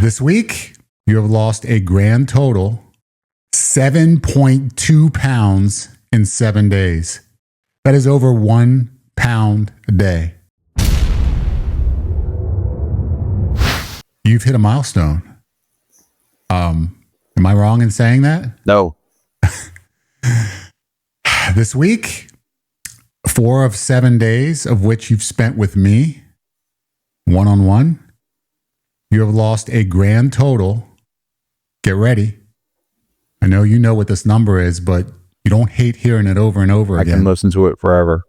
This week, you have lost a grand total 7.2 pounds in 7 days. That is over 1 pound a day. You've hit a milestone. Am I wrong in saying that? No. This week, 4 of 7 days of which you've spent with me, one-on-one, you have lost a grand total. Get ready. I know you know what this number is, but you don't hate hearing it over and over again. I can listen to it forever.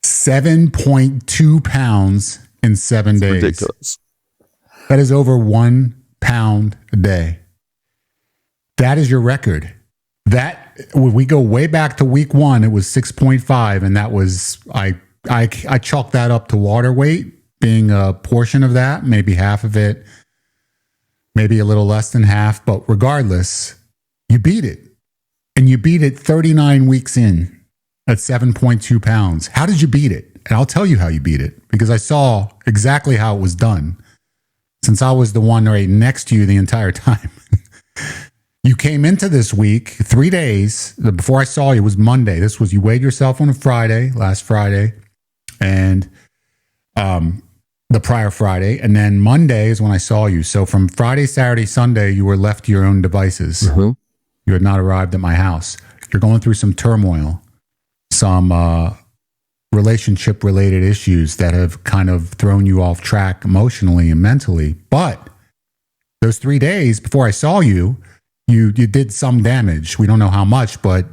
7.2 pounds in 7 days. Ridiculous. That is over 1 pound a day. That is your record. That, when we go way back to week 1, it was 6.5, and that was, I chalked that up to water weight being a portion of that, maybe half of it, maybe a little less than half, but regardless, you beat it. And you beat it 39 weeks in at 7.2 pounds. How did you beat it? And I'll tell you how you beat it, because I saw exactly how it was done, since I was the one right next to you the entire time. You came into this week 3 days before I saw you. It was Monday. This was, you weighed yourself on a Friday, last Friday, and the prior Friday, and then Monday is when I saw you. So from Friday, Saturday, Sunday, you were left to your own devices. Mm-hmm. You had not arrived at my house. You're going through some turmoil, some relationship related issues that have kind of thrown you off track emotionally and mentally. But those 3 days before I saw you, you did some damage. We don't know how much, but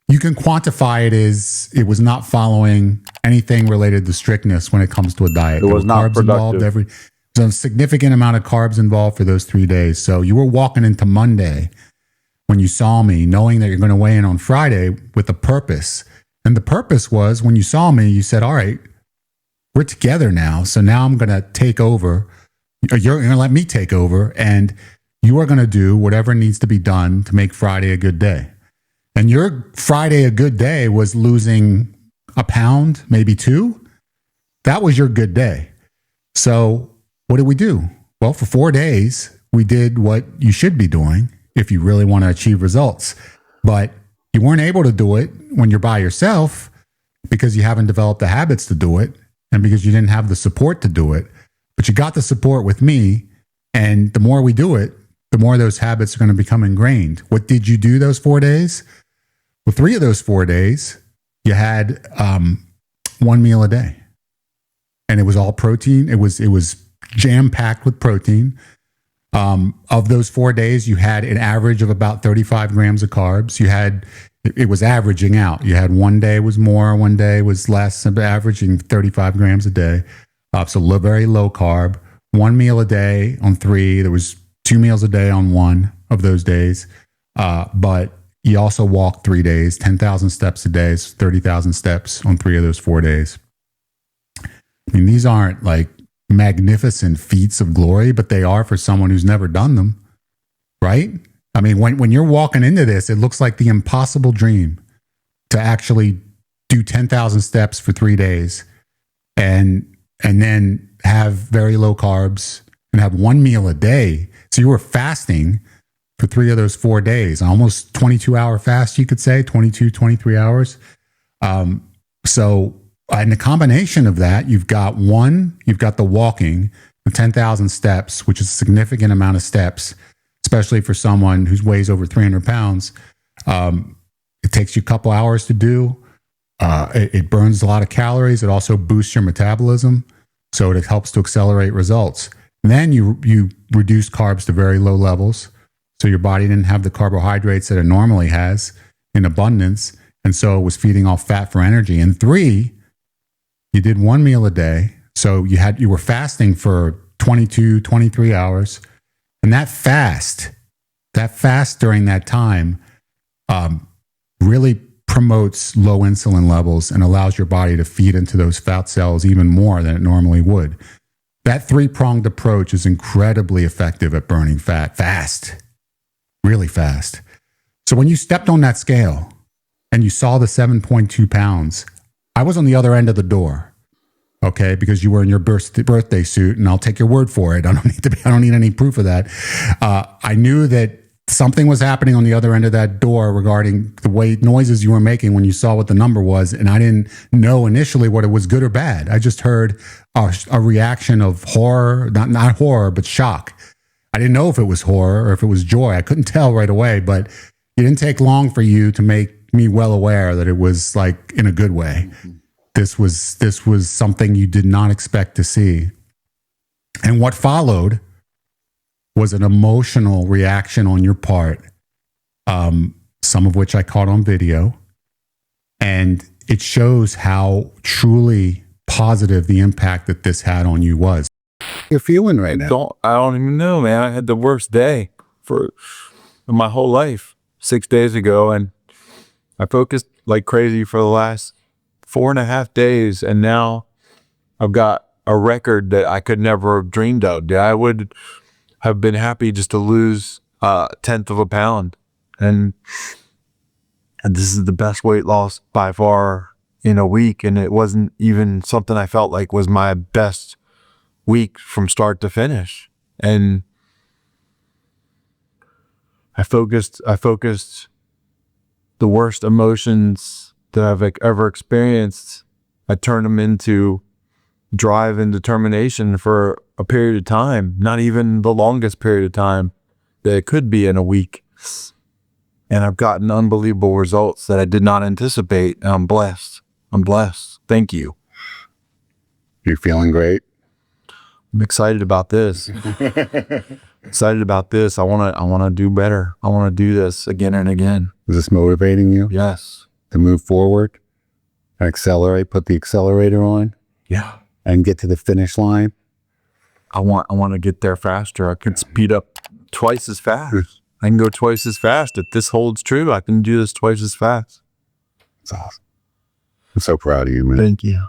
you can quantify it as it was not following anything related to strictness when it comes to a diet. It was not productive. There's a significant amount of carbs involved for those 3 days. So you were walking into Monday when you saw me, knowing that you're going to weigh in on Friday with a purpose. And the purpose was, when you saw me, you said, all right, we're together now. So now I'm going to take over. You're going to let me take over, and you are going to do whatever needs to be done to make Friday a good day. And your Friday a good day was losing a pound, maybe 2. That was your good day. So what did we do? Well, for 4 days, we did what you should be doing if you really want to achieve results. But you weren't able to do it when you're by yourself because you haven't developed the habits to do it and because you didn't have the support to do it. But you got the support with me, and the more we do it, the more those habits are going to become ingrained. What did you do those 4 days? Well, 3 of those 4 days, you had 1 meal a day, and it was all protein. It was jam-packed with protein. Of those 4 days, you had an average of about 35 grams of carbs. It was averaging out. You had 1 day was more, 1 day was less, averaging 35 grams a day. So very low carb. 1 meal a day on 3. There was 2 meals a day on 1 of those days. But you also walked 3 days, 10,000 steps a day, 30,000 steps on 3 of those 4 days. I mean, these aren't like magnificent feats of glory, but they are for someone who's never done them, right? I mean, when you're walking into this, it looks like the impossible dream to actually do 10,000 steps for 3 days and then have very low carbs and have 1 meal a day. So you were fasting for 3 of those 4 days, almost 22-hour fast, you could say, 22, 23 hours. So in the combination of that, you've got the walking, the 10,000 steps, which is a significant amount of steps, especially for someone who weighs over 300 pounds. It takes you a couple hours to do. It burns a lot of calories. It also boosts your metabolism, so it helps to accelerate results. And then you reduce carbs to very low levels, so your body didn't have the carbohydrates that it normally has in abundance, and so it was feeding off fat for energy. And 3, you did 1 meal a day, so you were fasting for 22, 23 hours, and that fast during that time really promotes low insulin levels and allows your body to feed into those fat cells even more than it normally would. That 3-pronged approach is incredibly effective at burning fat fast, really fast. So when you stepped on that scale and you saw the 7.2 pounds, I was on the other end of the door. Okay, because you were in your birthday suit, and I'll take your word for it. I don't need any proof of that. I knew that something was happening on the other end of that door regarding the way noises you were making when you saw what the number was, and I didn't know initially what it was, good or bad. I just heard a reaction of horror, not horror, but shock. I didn't know if it was horror or if it was joy. I couldn't tell right away, but it didn't take long for you to make me well aware that it was like in a good way. This was something you did not expect to see. And what followed was an emotional reaction on your part, some of which I caught on video. And it shows how truly positive the impact that this had on you was. You're feeling right now? I don't even know, man. I had the worst day for my whole life 6 days ago, and I focused like crazy for the last 4.5 days, and now I've got a record that I could never have dreamed of. I would have been happy just to lose 1/10 of a pound, and this is the best weight loss by far in a week, and it wasn't even something I felt like was my best week from start to finish. And I focused the worst emotions that I've ever experienced. I turned them into drive and determination for a period of time, not even the longest period of time that it could be in a week. And I've gotten unbelievable results that I did not anticipate. And I'm blessed. Thank you. You're feeling great? I'm excited about this. I want to do better. I want to do this again and again. Is this motivating you? Yes. To move forward and accelerate, put the accelerator on? Yeah. And get to the finish line? I want to get there faster. I can speed up twice as fast. I can go twice as fast. If this holds true, I can do this twice as fast. That's awesome. I'm so proud of you, man. Thank you.